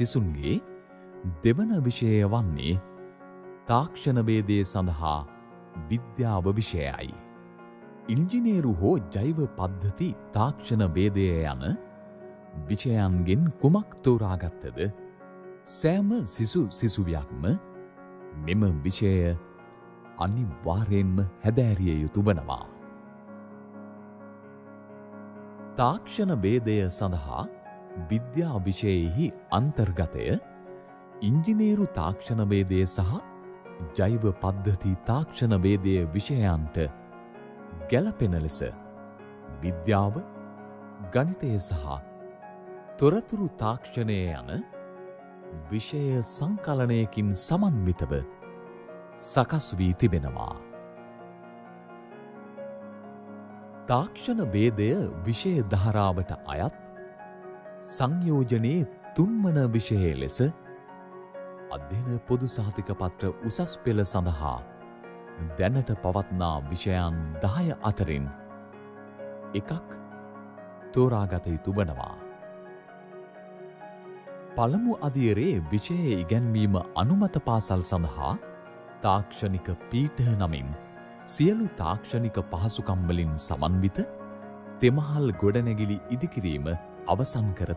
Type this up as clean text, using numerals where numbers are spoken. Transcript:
සිසුන්ගේ දෙවන විෂය වන්නේ තාක්ෂණ වේදය සඳහා විද්‍යාව විෂයයි. ඉංජිනේරු හෝ ජෛව පද්ධති තාක්ෂණ වේදය යන විෂයන්ගෙන් කුමක් තෝරාගත්තද සෑම සිසුවියක්ම මෙම විෂය අනිවාර්යෙන්ම හැදෑරිය යුතු වනවා. තාක්ෂණ වේදය සඳහා විද්‍යා විෂයෙහි අන්තර්ගතය ඉංජිනේරු තාක්ෂණ වේදය සහ ජෛව පද්ධති තාක්ෂණ වේදය විෂයන්ට ගැලපෙන ලෙස විද්‍යාව, ගණිතය සහ තොරතුරු තාක්ෂණය යන විෂය සංකලනයකින් සමන්විතව සකස් වී තිබෙනවා. තාක්ෂණ වේදය විෂය ධාරාවට අයත් සංයෝජනයේ තුන්වන විෂය ලෙස අධ්‍යයන පොදු සහතික පත්‍ර උසස් පෙළ සඳහා දැනට පවත්නා විෂයන් 10 අතරින් එකක් තෝරාගත යුතු වනවා. පළමු අදියරේ විෂය ඉගැන්වීම අනුමත පාසල් සඳහා තාක්ෂණික පීඨ නමින් සියලු තාක්ෂණික පහසුකම් වලින් සමන්විත තෙමහල් ගොඩනැගිලි ඉදිකිරීම අවසන් කර